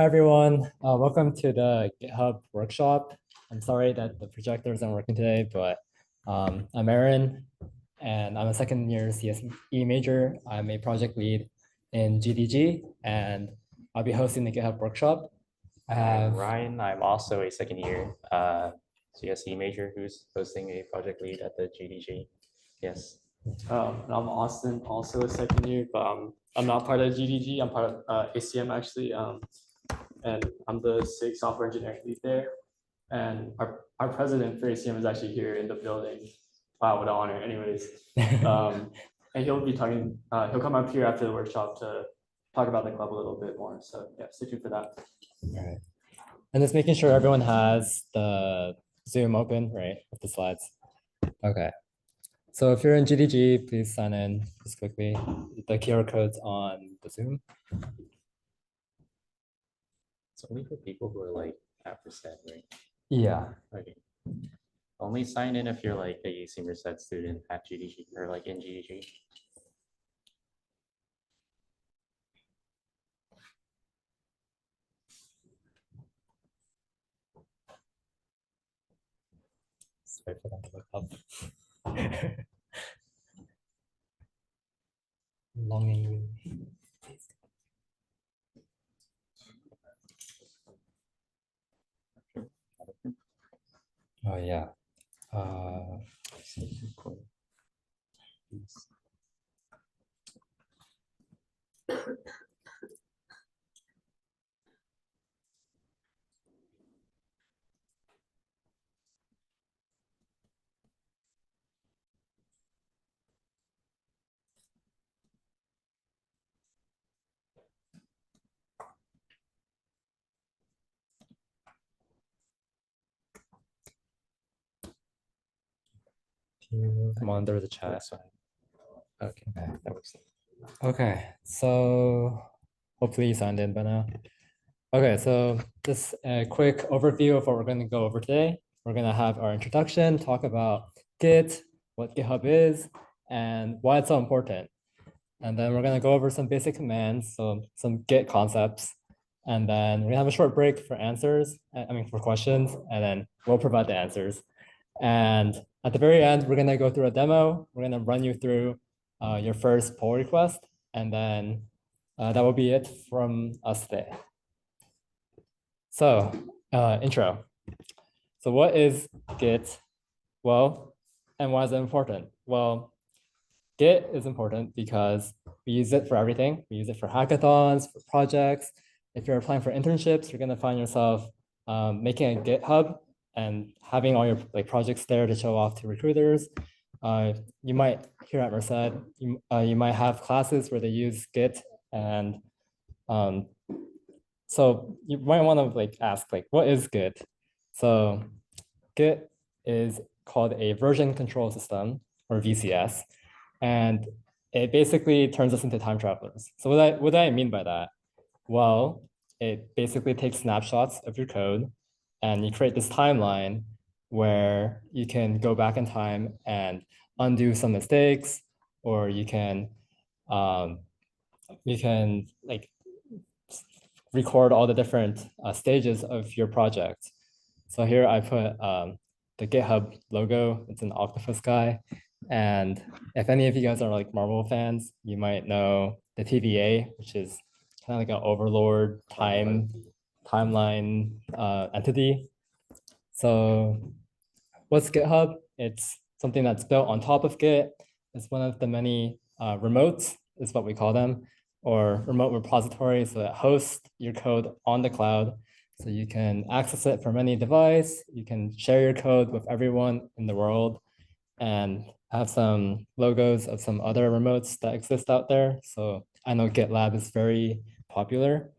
Hi everyone, welcome to the GitHub Workshop. I'm sorry that the projector isn't working today, but I'm Aaron, and I'm a second year CSE major. I'm a project lead in GDG, and I'll be hosting the GitHub Workshop. I'm Ryan. I'm also a second year CSE major who's hosting a project lead at the GDG. Yes. And I'm Austin, also a second year, but I'm not part of GDG. I'm part of ACM actually, and I'm the SIG software engineering lead there. And our president for ACM is actually here in the building. Wow, what an honor. Anyways, and he'll be talking. He'll come up here after the workshop to talk about the club a little bit more. So yeah, stay tuned for that. All right, and just making sure everyone has the Zoom open, right, with the slides. Okay. So if you're in GDG, please sign in just quickly. The QR code's on the Zoom. It's only for people who are like at Merced, right? Yeah. Okay. Only sign in if you're like a ACM Merced student at GDG or like in GDG. Sorry for that to look up. Longingly. Oh yeah. Monitor the chat. Okay, that works. Okay, so hopefully you signed in by now. Okay, so just a quick overview of what we're going to go over today. We're going to have our introduction, talk about Git, what GitHub is, and why it's so important. And then we're going to go over some basic commands, so some Git concepts. And then we're going to have a short break for answers, for questions, and then we'll provide the answers. And at the very end, we're going to go through a demo. We're going to run you through your first pull request, and then that will be it from us today. So intro. So what is Git? Well, and why is it important? Well, Git is important because we use it for everything. We use it for hackathons, for projects. If you're applying for internships, you're going to find yourself making a GitHub and having all your projects there to show off to recruiters. You might, here at Merced, you might have classes where they use Git, and so you might want to ask what is Git? So Git is called a version control system, or VCS, and it basically turns us into time travelers. So what do I mean by that? Well, it basically takes snapshots of your code, and you create this timeline where you can go back in time and undo some mistakes, or you can record all the different stages of your project. So here I put the GitHub logo. It's an octopus guy. And if any of you guys are Marvel fans, you might know the TVA, which is kind of like an overlord timeline entity. So what's GitHub? It's something that's built on top of Git. It's one of the many remotes, is what we call them, or remote repositories that host your code on the cloud. So you can access it from any device. You can share your code with everyone in the world, and have some logos of some other remotes that exist out there. So I know GitLab is very popular.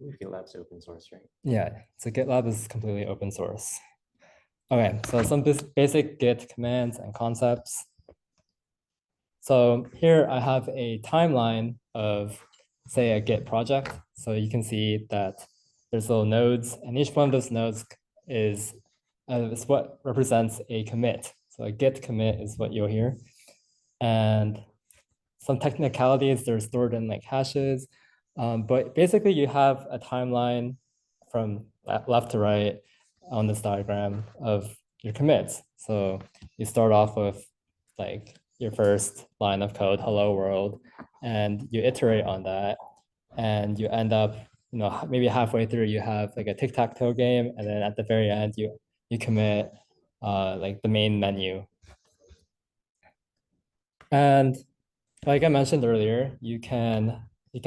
GitLab's open source, right? Yeah, so GitLab is completely open source. Okay, so some basic Git commands and concepts. So here I have a timeline of, say, a Git project. So you can see that there's little nodes, and each one of those nodes is what represents a commit. So a Git commit is what you'll hear. And some technicalities, they're stored in hashes. But basically you have a timeline from left to right on this diagram of your commits. So you start off with like your first line of code, hello world, and you iterate on that, and you end up, maybe halfway through you have like a tic-tac-toe game, and then at the very end you commit like the main menu. And like I mentioned earlier, you can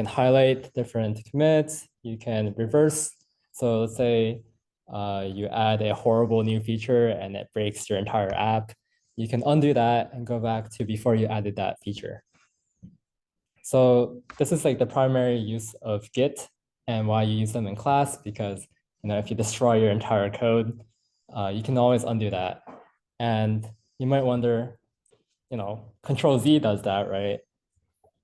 highlight different commits, you can reverse. So let's say you add a horrible new feature and it breaks your entire app. You can undo that and go back to before you added that feature. So this is like the primary use of Git and why you use them in class, because if you destroy your entire code, you can always undo that. And you might wonder, Control Z does that, right?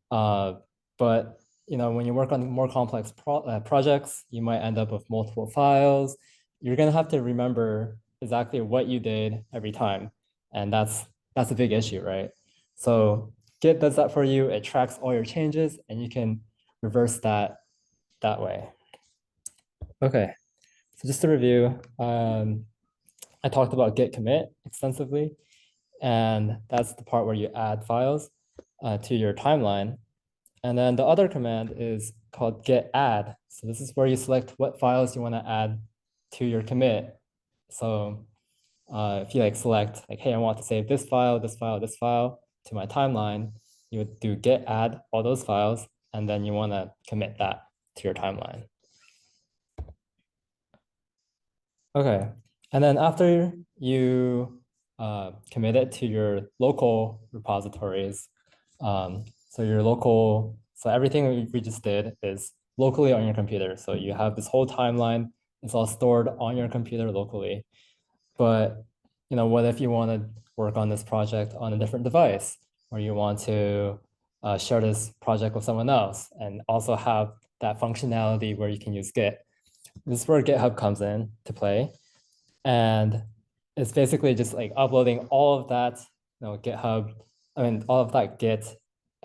But when you work on more complex projects, you might end up with multiple files. You're gonna have to remember exactly what you did every time, and that's a big issue, right? So Git does that for you. It tracks all your changes, and you can reverse that way. Okay, so just to review, I talked about git commit extensively, and that's the part where you add files to your timeline. And then the other command is called git add. So this is where you select what files you want to add to your commit. So if you select hey, I want to save this file, this file, this file to my timeline, you would do git add all those files, and then you want to commit that to your timeline. Okay, and then after you commit it to your local repositories, so everything we just did is locally on your computer. So you have this whole timeline, it's all stored on your computer locally. But what if you want to work on this project on a different device, or you want to share this project with someone else and also have that functionality where you can use Git? This is where GitHub comes in to play. And it's basically just uploading all of that, GitHub, all of that Git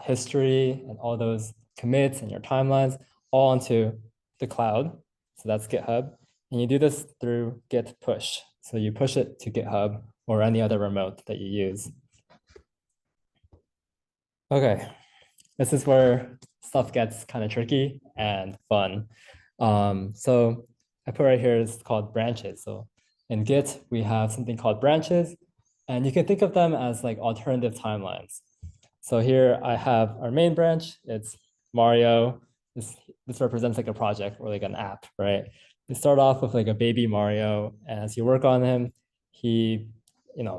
history and all those commits and your timelines all onto the cloud. So that's GitHub. And you do this through git push. So you push it to GitHub or any other remote that you use. Okay, this is where stuff gets kind of tricky and fun. So I put right here is called branches. So in Git, we have something called branches, and you can think of them as alternative timelines. So here I have our main branch. It's Mario. This represents a project or an app, right? You start off with a baby Mario, and as you work on him, he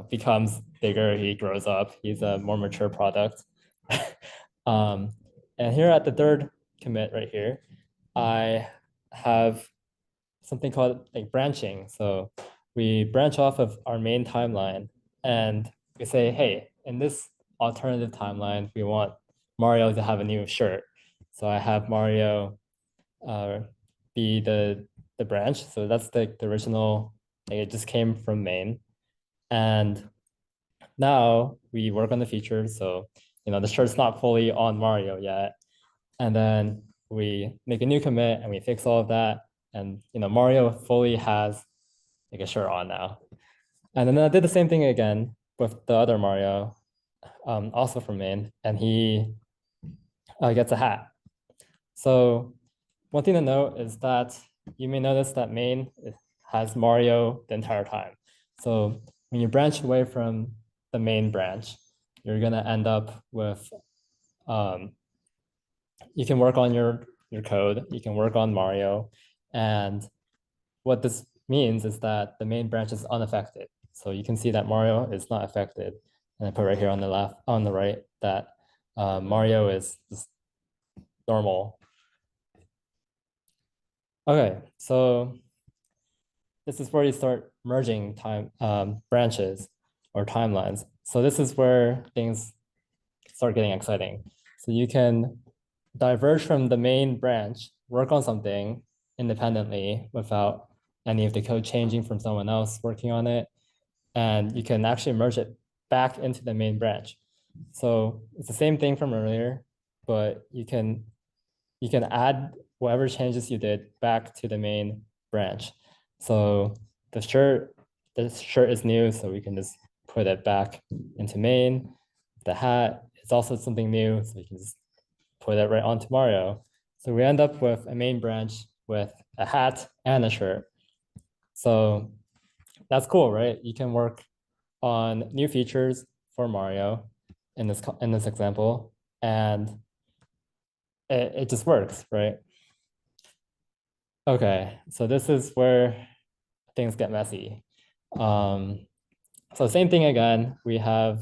becomes bigger, he grows up, he's a more mature product. And here at the third commit right here, I have something called branching. So we branch off of our main timeline and we say, hey, in this alternative timeline, we want Mario to have a new shirt. So I have Mario be the branch. So that's the original, it just came from main. And now we work on the features. So, the shirt's not fully on Mario yet. And then we make a new commit and we fix all of that. And, Mario fully has a shirt on now. And then I did the same thing again with the other Mario, also from main, and he gets a hat. So one thing to note is that you may notice that main has Mario the entire time. So when you branch away from the main branch, you're gonna end up with, you can work on your code, you can work on Mario, and what this means is that the main branch is unaffected. So you can see that Mario is not affected. And I put right here on the left, on the right, that Mario is just normal. Okay, so this is where you start merging branches or timelines. So this is where things start getting exciting. So you can diverge from the main branch, work on something independently without any of the code changing from someone else working on it. And you can actually merge it back into the main branch. So it's the same thing from earlier, but you can you can add whatever changes you did back to the main branch. So the shirt is new, so we can just put it back into main. The hat is also something new, so we can just put it right onto Mario. So we end up with a main branch with a hat and a shirt. So that's cool, right? You can work on new features for Mario in this example, and it just works, right? Okay, so this is where things get messy. So same thing again, we have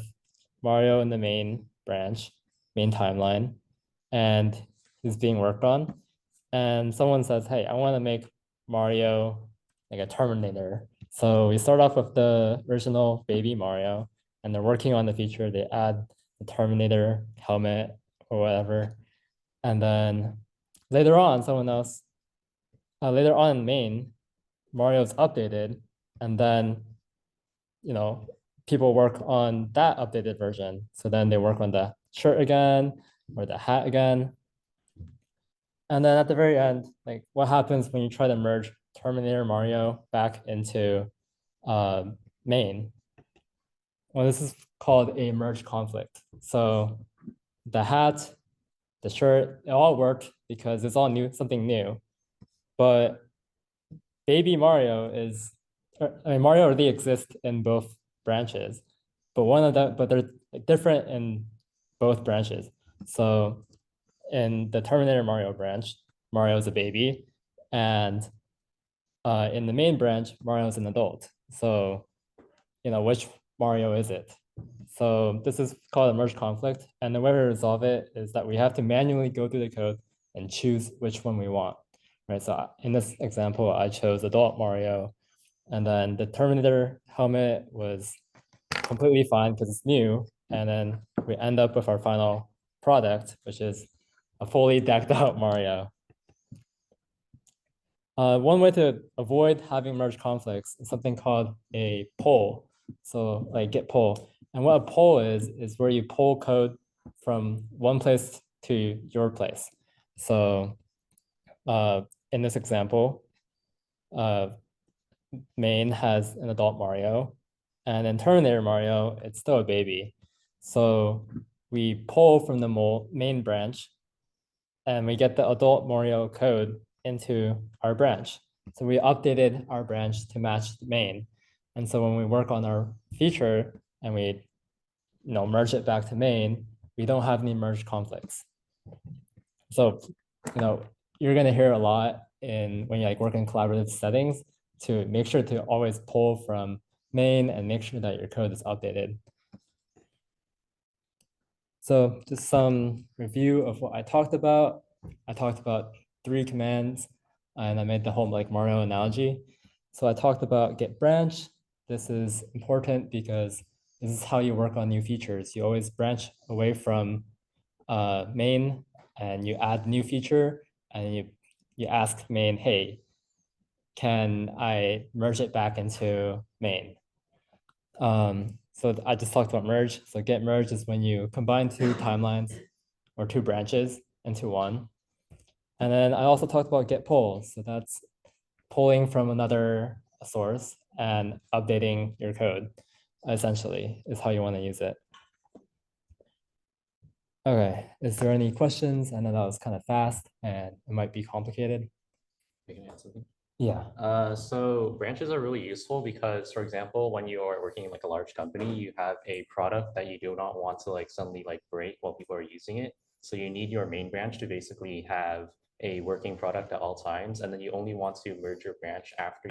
Mario in the main branch, main timeline, and he's being worked on. And someone says, hey, I want to make Mario like a Terminator. So we start off with the original baby Mario, and they're working on the feature. They add the Terminator helmet or whatever. And then later on, later on in main, Mario's updated, and then, people work on that updated version. So then they work on the shirt again or the hat again. And then at the very end, like what happens when you try to merge Terminator Mario back into main? Well, this is called a merge conflict. So the hat, the shirt, it all worked because it's all new, something new. But baby Mario Mario already exists in both branches, but they're different in both branches. So in the Terminator Mario branch, Mario is a baby, and in the main branch, Mario is an adult. So, which Mario is it? So this is called a merge conflict, and the way to resolve it is that we have to manually go through the code and choose which one we want, right? So in this example, I chose adult Mario, and then the Terminator helmet was completely fine because it's new, and then we end up with our final product, which is a fully decked out Mario. One way to avoid having merge conflicts is something called a pull. So like git pull. And what a pull is where you pull code from one place to your place. So in this example, main has an adult Mario, and in Terminator Mario, it's still a baby. So we pull from the main branch, and we get the adult Mario code into our branch. So we updated our branch to match the main. And so when we work on our feature and we merge it back to main, we don't have any merge conflicts. So you're going to hear a lot when you work in collaborative settings to make sure to always pull from main and make sure that your code is updated. So just some review of what I talked about. I talked about 3 commands, and I made the whole Mario analogy. So I talked about git branch. This is important because this is how you work on new features. You always branch away from main, and you add new feature, and you ask main, hey, can I merge it back into main? So I just talked about merge. So git merge is when you combine 2 timelines or 2 branches into one. And then I also talked about git pull. So that's pulling from another source and updating your code, essentially, is how you want to use it. Okay, is there any questions? I know that was kind of fast and it might be complicated. I can add something. Yeah. So branches are really useful because, for example, when you are working in a large company, you have a product that you do not want to suddenly break while people are using it. So you need your main branch to basically have a working product at all times. And then you only want to merge your branch after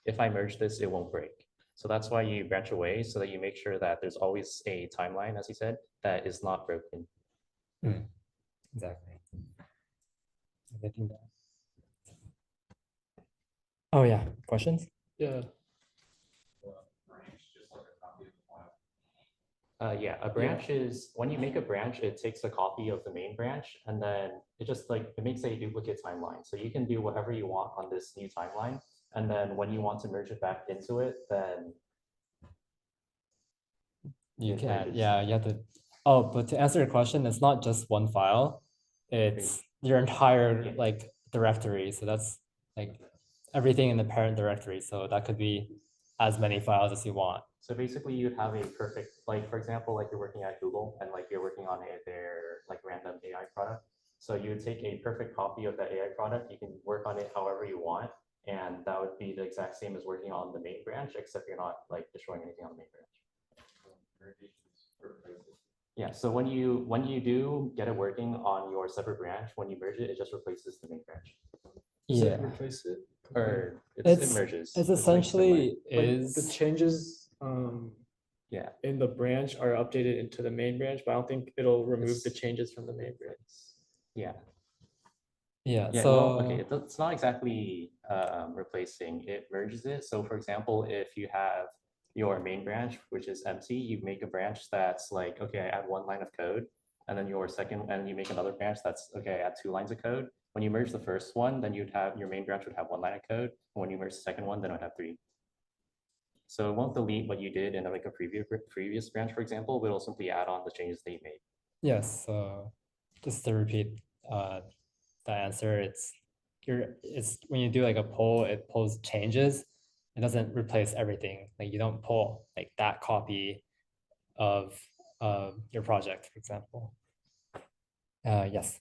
if I merge this, it won't break. So that's why you branch away so that you make sure that there's always a timeline, as you said, that is not broken. Exactly. Oh yeah, questions? Yeah. Yeah, a branch is when you make a branch, it takes a copy of the main branch, and then it just it makes a duplicate timeline. So you can do whatever you want on this new timeline. And then when you want to merge it back into it, then you can, yeah, you have to. Oh, but to answer your question, it's not just one file. It's your entire Yeah. like directory. So that's like everything in the parent directory. So that could be as many files as you want. So basically you'd have a perfect, like, for example, like you're working at Google and like you're working on their like random AI product. So you would take a perfect copy of that AI product, you can work on it however you want. And that would be the exact same as working on the main branch, except you're not like destroying anything on the main branch. Yeah, so when you do get it working on your separate branch, when you merge it, it just replaces the main branch. Does it Yeah. replace it? Or it It's merges. it's like essentially Like the is changes Yeah, in the branch are updated into the main branch, but I don't think it'll remove the It's- changes from the main branch. yeah. yeah. Yeah, So well, okay, it's not exactly replacing, it merges it. So for example, if you have your main branch, which is empty, you make a branch that's like, okay, I add 1 line of code, and then your second, and you make another branch that's, okay, I add 2 lines of code. When you merge the first one, then you'd have, your main branch would have 1 line of code. When you merge the second one, then it would have 3. So it won't delete what you did in like a previous branch, for example, but it'll simply add on the changes that you made. yes, so just to repeat the answer, it's when you do like a poll, it pulls changes. It doesn't replace everything. Like you don't pull like that copy of your project, for example. Yes.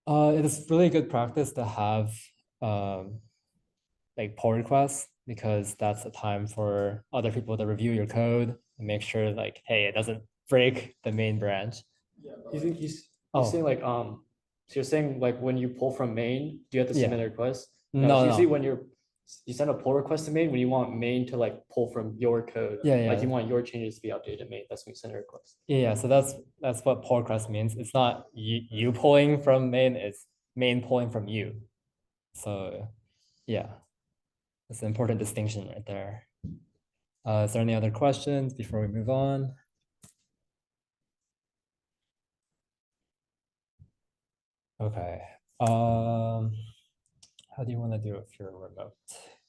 It is really good practice to have like pull requests, because that's a time for other people to review your code and make sure like, hey, it doesn't break the main branch. He's Oh. saying like so you're saying like when you pull from main, do you have to submit Yeah. a request? No, it's usually no. when you send a pull request to main when you want main to like pull from your code. Yeah, Like yeah. you want your changes to be updated in main. That's when you send a request. Yeah, so that's what pull request means. It's not you pulling from main, it's main pulling from you. So yeah, it's an important distinction right there. Is there any other questions before we move on? Okay. How do you want to do it if you're a remote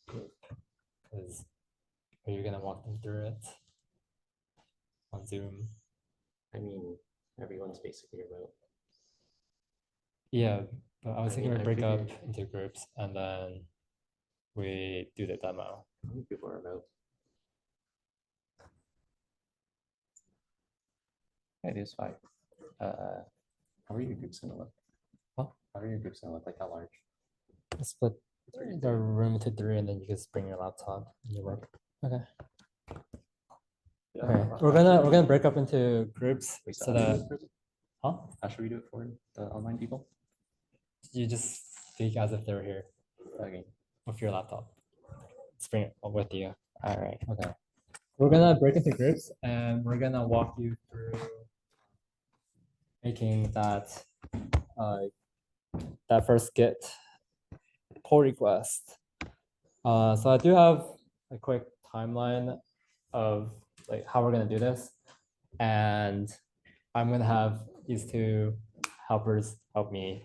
group? Because are you gonna walk them through it on Zoom? I mean, everyone's basically remote. Yeah, but I was I thinking mean, we I break up figured- into groups and then we do the demo. How many people are remote? It is 5. How are your groups gonna look? Huh? How are your groups gonna look? Like how large? Split the room into 3 and then you just bring your laptop and you work. Okay. Okay. We're gonna break up into groups Wait, so how should we that do it for- huh? How should we do it for the online people? You just speak as if they're here Okay. with your laptop. Just bring it with you. All right. Okay. We're gonna break into groups and we're gonna walk you through making that that first Git pull request. So I do have a quick timeline of like how we're gonna do this, and I'm gonna have these two helpers help me